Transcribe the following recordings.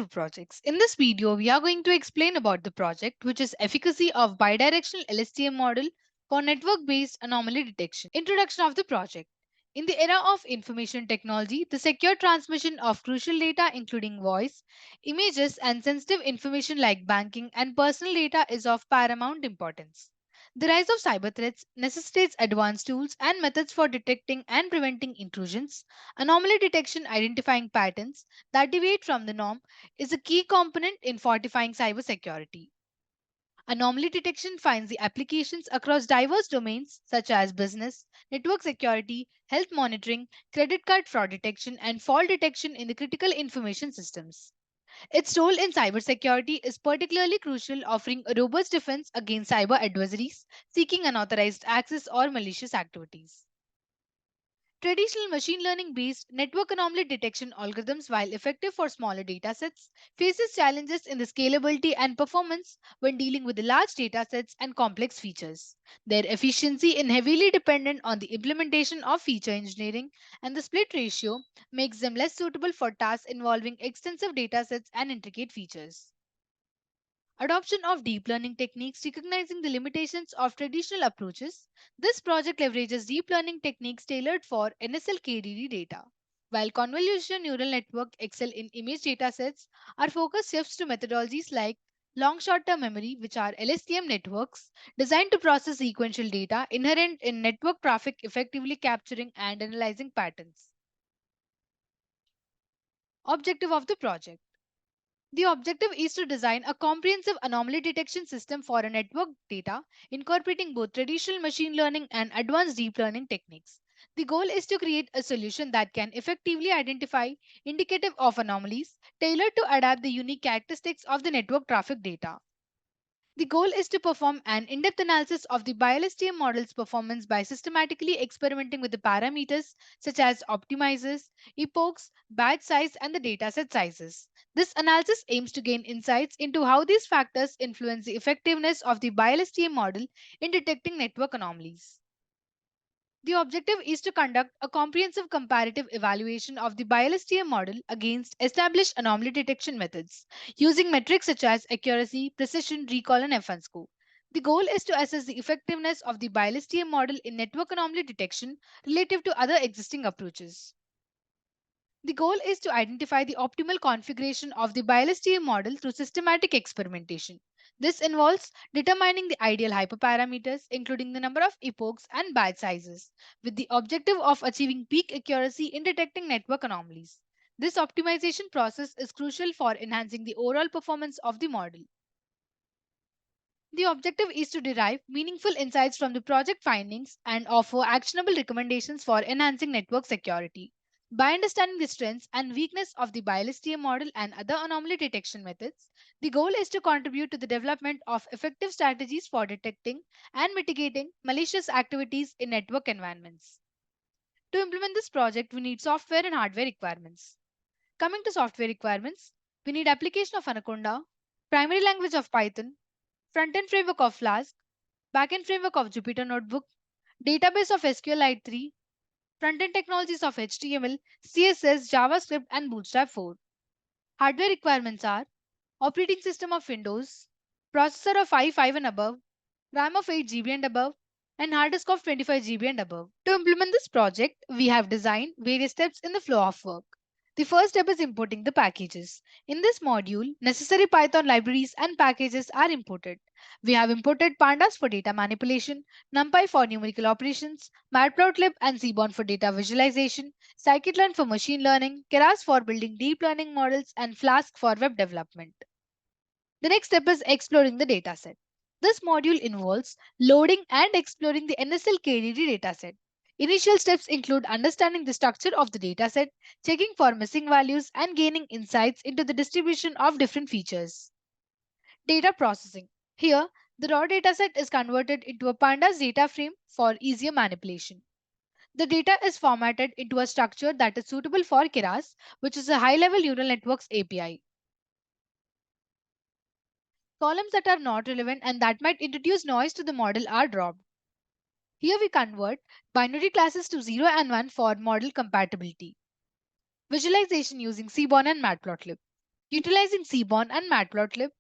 projects. In this video, we are going to explain about the project, which is efficacy of bidirectional LSTM model for network-based anomaly detection. Introduction of the project. In the era of information technology, the secure transmission of crucial data, including voice, images, and sensitive information like banking and personal data, is of paramount importance. The rise of cyber threats necessitates advanced tools and methods for detecting and preventing intrusions. Anomaly detection, identifying patterns that deviate from the norm, is a key component in fortifying cybersecurity. Anomaly detection finds the applications across diverse domains such as business, network security, health monitoring, credit card fraud detection, and fault detection in the critical information systems. Its role in cybersecurity is particularly crucial, offering a robust defense against cyber adversaries seeking unauthorized access or malicious activities. Traditional machine learning based network anomaly detection algorithms, while effective for smaller datasets, faces challenges in the scalability and performance when dealing with the large datasets and complex features. Their efficiency is heavily dependent on the implementation of feature engineering, and the split ratio makes them less suitable for tasks involving extensive datasets and intricate features. Adoption of deep learning techniques recognizing the limitations of traditional approaches. This project leverages deep learning techniques tailored for NSL-KDD data. While convolutional neural network excel in image datasets, our focus shifts to methodologies like long short-term memory, which are LSTM networks, designed to process sequential data inherent in network traffic, effectively capturing and analyzing patterns. Objective of the project. The objective is to design a comprehensive anomaly detection system for a network data, incorporating both traditional machine learning and advanced deep learning techniques. The goal is to create a solution that can effectively identify indicative of anomalies tailored to adapt the unique characteristics of the network traffic data. The goal is to perform an in-depth analysis of the BioLSTM model's performance by systematically experimenting with the parameters such as optimizers, epochs, batch size, and the dataset sizes. This analysis aims to gain insights into how these factors influence the effectiveness of the BioLSTM model in detecting network anomalies. The objective is to conduct a comprehensive comparative evaluation of the BioLSTM model against established anomaly detection methods, using metrics such as accuracy, precision, recall, and FN score. The goal is to assess the effectiveness of the BioLSTM model in network anomaly detection relative to other existing approaches. The goal is to identify the optimal configuration of the BioLSTM model through systematic experimentation. This involves determining the ideal hyperparameters, including the number of epochs and batch sizes, with the objective of achieving peak accuracy in detecting network anomalies. This optimization process is crucial for enhancing the overall performance of the model. The objective is to derive meaningful insights from the project findings and offer actionable recommendations for enhancing network security. By understanding the strengths and weakness of the BioLSTM model and other anomaly detection methods, the goal is to contribute to the development of effective strategies for detecting and mitigating malicious activities in network environments. To implement this project, we need software and hardware requirements. Coming to software requirements, we need application of Anaconda, primary language of Python, front-end framework of Flask, backend framework of Jupyter Notebook, database of SQLite 3, front-end technologies of HTML, CSS, JavaScript, and Bootstrap 4. Hardware requirements are operating system of Windows, processor of i5 and above, RAM of 8 GB and above, and hard disk of 25 GB and above. To implement this project, we have designed various steps in the flow of work. The first step is importing the packages. In this module, necessary Python libraries and packages are imported. We have imported pandas for data manipulation, NumPy for numerical operations, Matplotlib and Seaborn for data visualization, scikit-learn for machine learning, Keras for building deep learning models, and Flask for web development. The next step is exploring the dataset. This module involves loading and exploring the NSL-KDD dataset. Initial steps include understanding the structure of the dataset, checking for missing values, and gaining insights into the distribution of different features. Data processing. Here, the raw dataset is converted into a pandas data frame for easier manipulation. The data is formatted into a structure that is suitable for Keras, which is a high-level neural networks API. Columns that are not relevant and that might introduce noise to the model are dropped. Here we convert binary classes to 0 and 1 for model compatibility. Visualization using Seaborn and Matplotlib. Utilizing Seaborn and Matplotlib,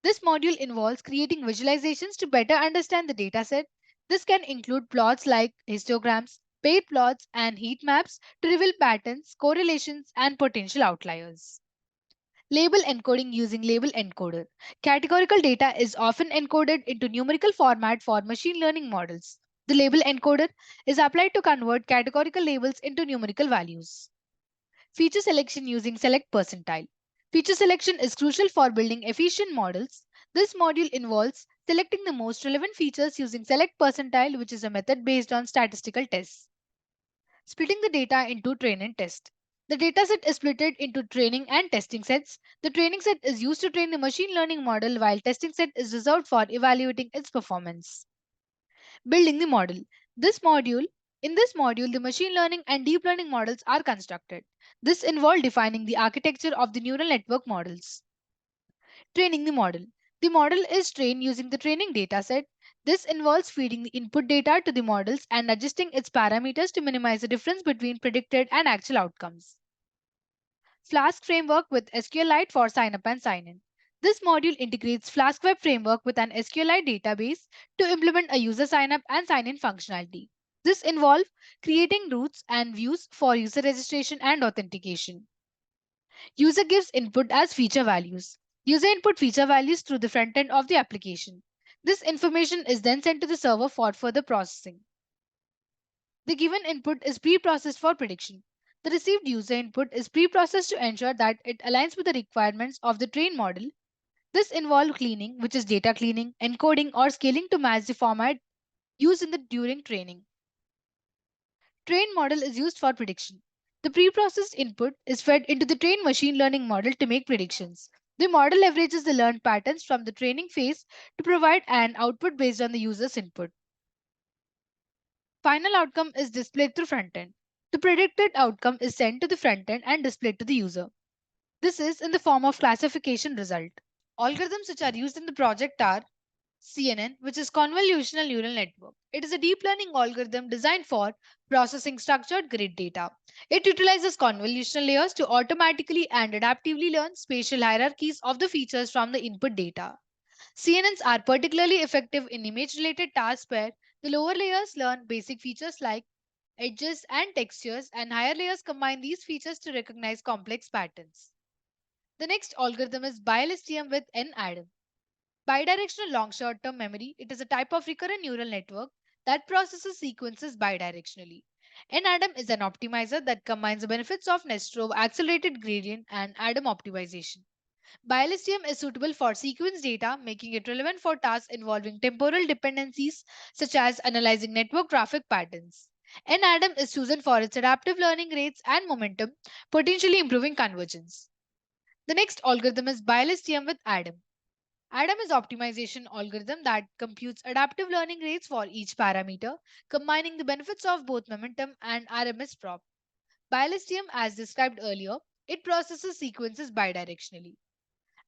this module involves creating visualizations to better understand the dataset. This can include plots like histograms, paired plots, and heat maps to reveal patterns, correlations, and potential outliers. Label encoding using label encoder. Categorical data is often encoded into numerical format for machine learning models. The label encoder is applied to convert categorical labels into numerical values. Feature selection using select percentile. Feature selection is crucial for building efficient models. This module involves selecting the most relevant features using select percentile, which is a method based on statistical tests. Splitting the data into train and test. The dataset is split into training and testing sets. The training set is used to train the machine learning model, while testing set is reserved for evaluating its performance. Building the model. This module In this module, the machine learning and deep learning models are constructed. This involves defining the architecture of the neural network models. Training the model. The model is trained using the training dataset. This involves feeding the input data to the models and adjusting its parameters to minimize the difference between predicted and actual outcomes. Flask framework with SQLite for sign up and sign in. This module integrates Flask Web Framework with an SQLite database to implement a user sign up and sign in functionality. This involves creating routes and views for user registration and authentication. User gives input as feature values. User input feature values through the front end of the application. This information is then sent to the server for further processing. The given input is pre-processed for prediction. The received user input is pre-processed to ensure that it aligns with the requirements of the trained model. This involves cleaning, which is data cleaning, encoding, or scaling to match the format used during training. Trained model is used for prediction. The pre-processed input is fed into the trained machine learning model to make predictions. The model leverages the learned patterns from the training phase to provide an output based on the user's input. Final outcome is displayed through frontend. The predicted outcome is sent to the frontend and displayed to the user. This is in the form of classification result. Algorithms which are used in the project are CNN, which is convolutional neural network. It is a deep learning algorithm designed for processing structured grid data. It utilizes convolutional layers to automatically and adaptively learn spatial hierarchies of the features from the input data. CNNs are particularly effective in image related tasks where the lower layers learn basic features like edges and textures, and higher layers combine these features to recognize complex patterns. The next algorithm is BiLSTM with NADM. Bidirectional long short term memory. It is a type of recurrent neural network that processes sequences bidirectionally. NADM is an optimizer that combines the benefits of Nestrov accelerated gradient and ADAM optimization. BiLSTM is suitable for sequence data, making it relevant for tasks involving temporal dependencies such as analyzing network traffic patterns. NADM is chosen for its adaptive learning rates and momentum, potentially improving convergence. The next algorithm is BiLSTM with ADAM. ADAM is optimization algorithm that computes adaptive learning rates for each parameter, combining the benefits of both momentum and RMS prop. BiLSTM, as described earlier, it processes sequences bidirectionally.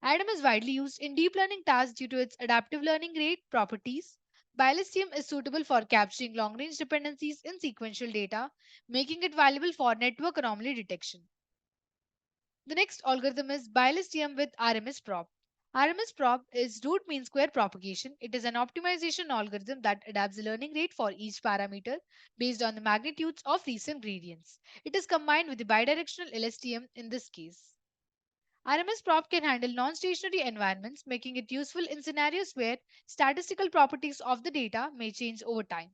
ADAM is widely used in deep learning tasks due to its adaptive learning rate properties. BiLSTM is suitable for capturing long-range dependencies in sequential data, making it valuable for network anomaly detection. The next algorithm is BiLSTM with RMS prop. RMS prop is root mean square propagation. It is an optimization algorithm that adapts the learning rate for each parameter based on the magnitudes of recent gradients. It is combined with the bidirectional LSTM in this case. RMS prop can handle non-stationary environments, making it useful in scenarios where statistical properties of the data may change over time.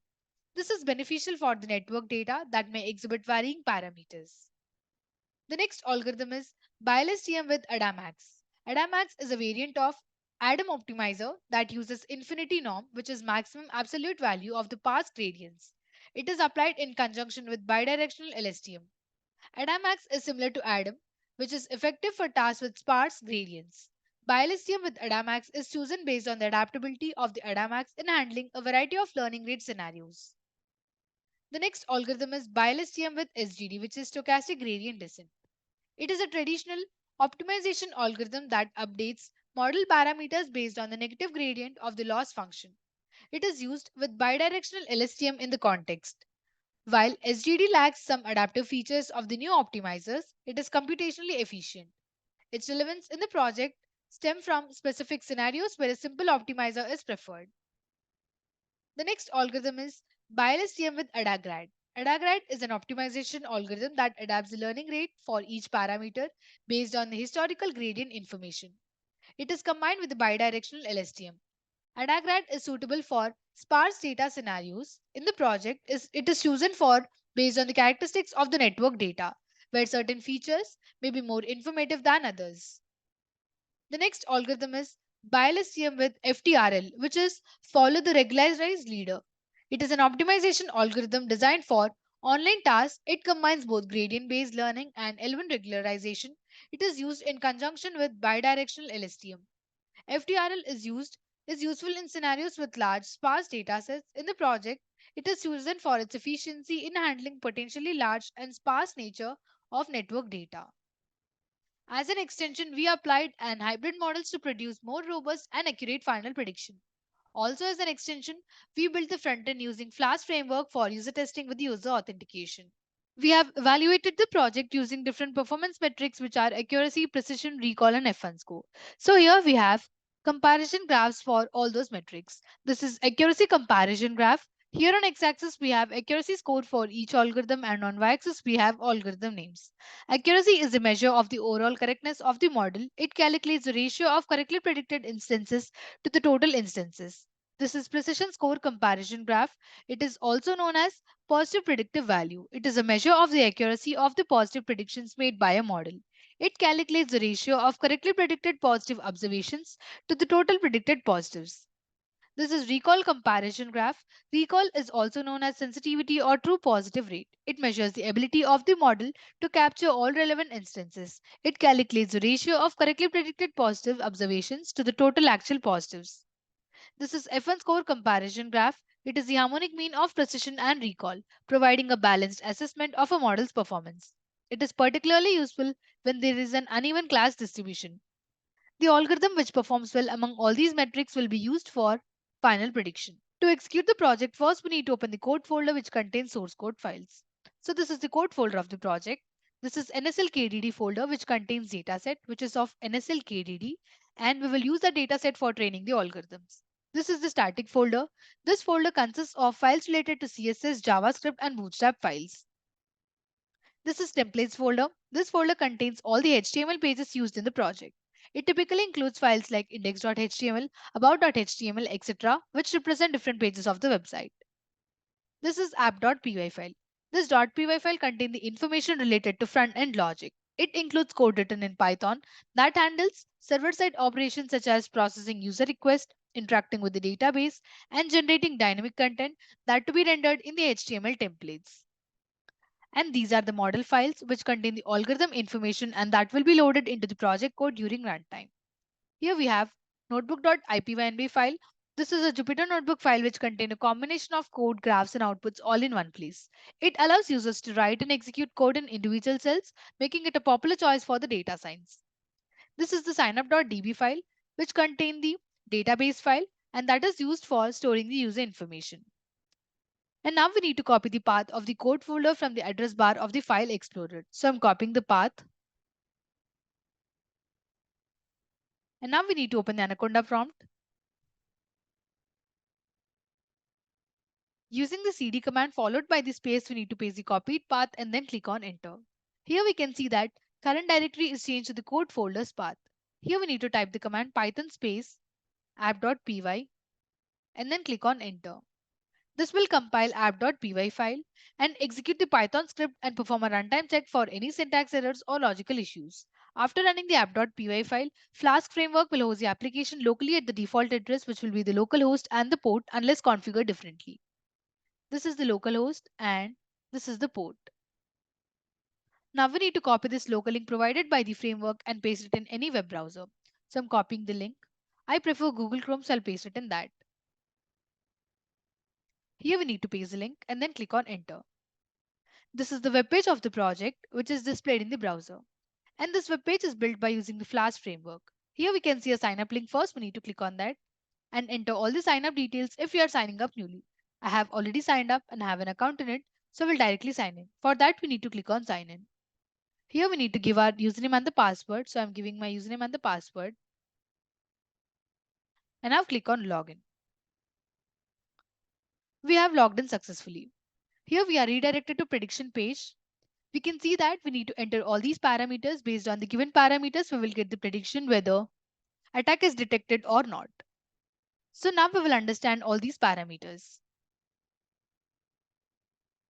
This is beneficial for the network data that may exhibit varying parameters. The next algorithm is BiLSTM with ADAMAX. ADAMAX is a variant of ADAM optimizer that uses infinity norm, which is maximum absolute value of the path gradients. It is applied in conjunction with bidirectional LSTM. ADAMAX is similar to ADAM, which is effective for tasks with sparse gradients. BiLSTM with ADAMAX is chosen based on the adaptability of the ADAMAX in handling a variety of learning rate scenarios. The next algorithm is BiLSTM with SGD, which is stochastic gradient descent. It is a traditional optimization algorithm that updates model parameters based on the negative gradient of the loss function. It is used with bidirectional LSTM in the context. While SGD lacks some adaptive features of the new optimizers, it is computationally efficient. Its relevance in the project stem from specific scenarios where a simple optimizer is preferred. The next algorithm is LSTM with AdaGrad. AdaGrad is an optimization algorithm that adapts the learning rate for each parameter based on the historical gradient information. It is combined with the bidirectional LSTM. AdaGrad is suitable for sparse data scenarios. In the project, it is chosen for based on the characteristics of the network data, where certain features may be more informative than others. The next algorithm is LSTM with FTRL, which is follow the regularized leader. It is an optimization algorithm designed for online tasks. It combines both gradient based learning and element regularization. It is used in conjunction with bidirectional LSTM. FTRL is useful in scenarios with large sparse datasets. In the project, it is chosen for its efficiency in handling potentially large and sparse nature of network data. As an extension, we applied and hybrid models to produce more robust and accurate final prediction. Also, as an extension, we built the front end using Flask framework for user testing with user authentication. We have evaluated the project using different performance metrics, which are accuracy, precision, recall, and F1 score. So here we have comparison graphs for all those metrics. This is accuracy comparison graph. Here on x-axis we have accuracy score for each algorithm, and on y-axis we have algorithm names. Accuracy is a measure of the overall correctness of the model. It calculates the ratio of correctly predicted instances to the total instances. This is precision score comparison graph. It is also known as positive predictive value. It is a measure of the accuracy of the positive predictions made by a model. It calculates the ratio of correctly predicted positive observations to the total predicted positives. This is recall comparison graph. Recall is also known as sensitivity or true positive rate. It measures the ability of the model to capture all relevant instances. It calculates the ratio of correctly predicted positive observations to the total actual positives. This is F1 score comparison graph. It is the harmonic mean of precision and recall, providing a balanced assessment of a model's performance. It is particularly useful when there is an uneven class distribution. The algorithm which performs well among all these metrics will be used for final prediction. To execute the project, first we need to open the code folder which contains source code files. So this is the code folder of the project. This is NSLKDD folder which contains dataset which is of NSLKDD, and we will use the dataset for training the algorithms. This is the static folder. This folder consists of files related to CSS, JavaScript and Bootstrap files. This is templates folder. This folder contains all the HTML pages used in the project. It typically includes files like index.html, about.html, etc., which represent different pages of the website. This is app.py file. This .py file contains the information related to front-end logic. It includes code written in Python that handles server-side operations such as processing user requests, interacting with the database, and generating dynamic content that to be rendered in the HTML templates. And these are the model files which contain the algorithm information and that will be loaded into the project code during runtime. Here we have notebook.ipynb file. This is a Jupyter notebook file which contains a combination of code, graphs, and outputs all in one place. It allows users to write and execute code in individual cells, making it a popular choice for the data science. This is the signup.db file, which contains the database file, and that is used for storing the user information. And now we need to copy the path of the code folder from the address bar of the file explorer. So I'm copying the path. And now we need to open the Anaconda prompt. Using the cd command followed by the space, we need to paste the copied path and then click on enter. Here we can see that current directory is changed to the code folder's path. Here we need to type the command python space app.py and then click on enter. This will compile app.py file and execute the Python script and perform a runtime check for any syntax errors or logical issues. After running the app.py file, Flask framework will host the application locally at the default address, which will be the local host and the port unless configured differently. This is the local host and this is the port. Now we need to copy this local link provided by the framework and paste it in any web browser. So I'm copying the link. I prefer Google Chrome, so I'll paste it in that. Here we need to paste the link and then click on enter. This is the web page of the project, which is displayed in the browser. And this web page is built by using the Flask framework. Here we can see a sign up link first. We need to click on that and enter all the sign up details if you are signing up newly. I have already signed up and have an account in it, so we'll directly sign in. For that, we need to click on sign in. Here we need to give our username and the password. So I'm giving my username and the password. And now click on login. We have logged in successfully. Here we are redirected to prediction page. We can see that we need to enter all these parameters. Based on the given parameters, we will get the prediction whether attack is detected or not. So now we will understand all these parameters.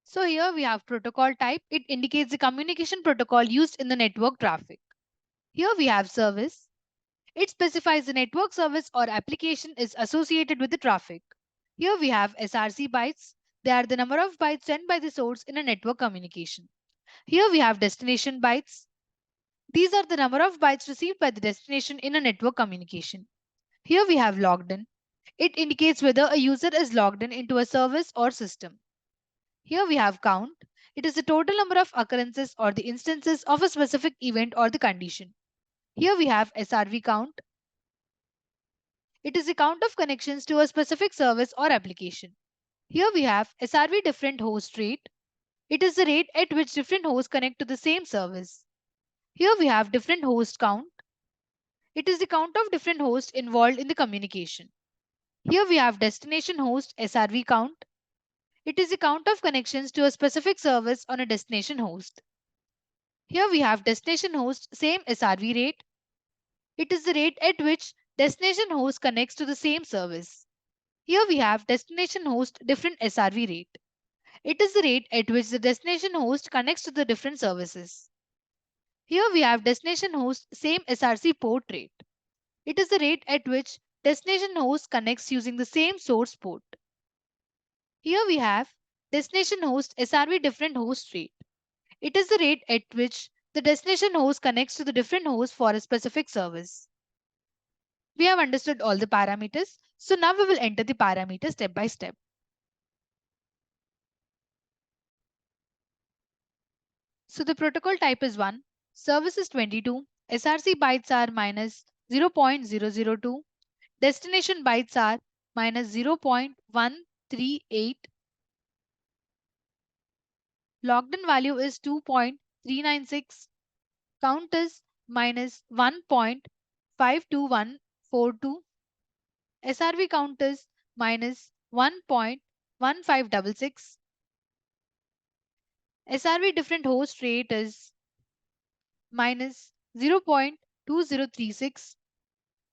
So here we have protocol type. It indicates the communication protocol used in the network traffic. Here we have service. It specifies the network service or application is associated with the traffic. Here we have SRC bytes. They are the number of bytes sent by the source in a network communication. Here we have destination bytes. These are the number of bytes received by the destination in a network communication. Here we have logged in. It indicates whether a user is logged in into a service or system. Here we have count. It is the total number of occurrences or the instances of a specific event or the condition. Here we have SRV count. It is the count of connections to a specific service or application. Here we have SRV different host rate. It is the rate at which different hosts connect to the same service. Here we have different host count. It is the count of different hosts involved in the communication. Here we have destination host SRV count. It is the count of connections to a specific service on a destination host. Here we have destination host same SRV rate. It is the rate at which destination host connects to the same service. Here we have destination host different SRV rate. It is the rate at which the destination host connects to the different services. Here we have destination host same SRC port rate. It is the rate at which destination host connects using the same source port. Here we have destination host SRV different host rate. It is the rate at which the destination host connects to the different host for a specific service. We have understood all the parameters. So now we will enter the parameters step by step. So the protocol type is 1, service is 22, SRC bytes are minus 0.002, destination bytes are minus 0.138, logged in value is 2.396, count is minus 1.52142, SRV count is minus 1.1566, SRV different host rate is minus 0.2036,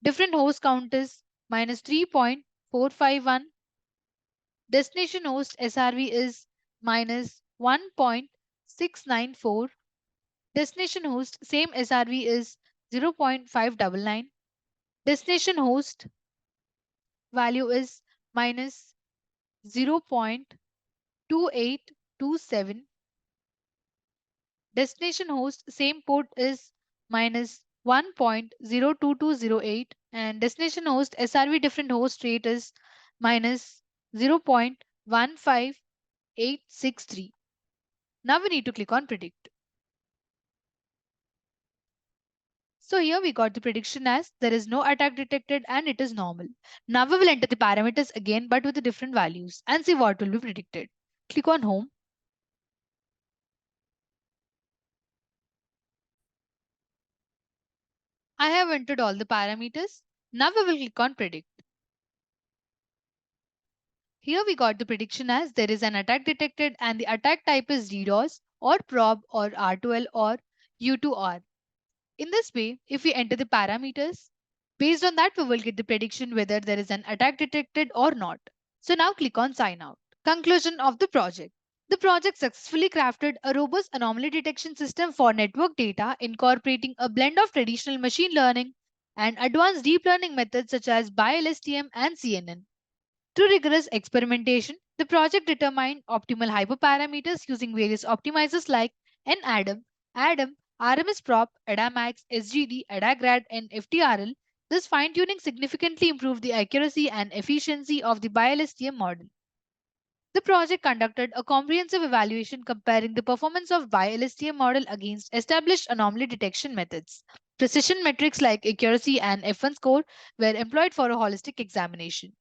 different host count is minus 3.451, destination host SRV is minus 1.694, destination host same SRV is 0.599, destination host value is minus 0.2827, destination host same port is minus 1.02208, and destination host SRV different host rate is minus 0.15863. Now we need to click on predict. So here we got the prediction as there is no attack detected and it is normal. Now we will enter the parameters again but with the different values and see what will be predicted. Click on home. I have entered all the parameters. Now we will click on predict. Here we got the prediction as there is an attack detected and the attack type is DDoS or probe or R2L or U2R. In this way, if we enter the parameters, based on that we will get the prediction whether there is an attack detected or not. So now click on sign out. Conclusion of the project. The project successfully crafted a robust anomaly detection system for network data incorporating a blend of traditional machine learning and advanced deep learning methods such as LSTM and CNN. Through rigorous experimentation, the project determined optimal hyperparameters using various optimizers like NADAM, ADAM, RMS Prop, ADAMAX, SGD, ADAGRAD, and FTRL. This fine-tuning significantly improved the accuracy and efficiency of the BiLSTM model. The project conducted a comprehensive evaluation comparing the performance of BiLSTM model against established anomaly detection methods. Precision metrics like accuracy and F1 score were employed for a holistic examination.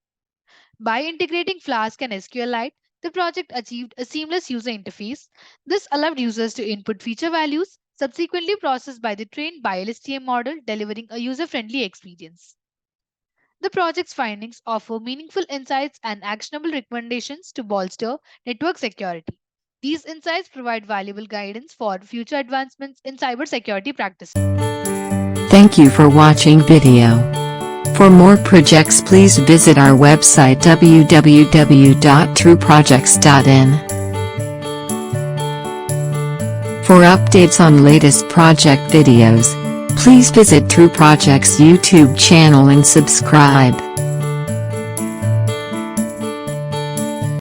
By integrating Flask and SQLite, the project achieved a seamless user interface. This allowed users to input feature values, subsequently processed by the trained by LSTM model, delivering a user-friendly experience. The project's findings offer meaningful insights and actionable recommendations to bolster network security. These insights provide valuable guidance for future advancements in cybersecurity practices. Thank you for watching video. For more projects, please visit our website www.trueprojects.in. For updates on latest project videos, please visit True Projects YouTube channel and subscribe.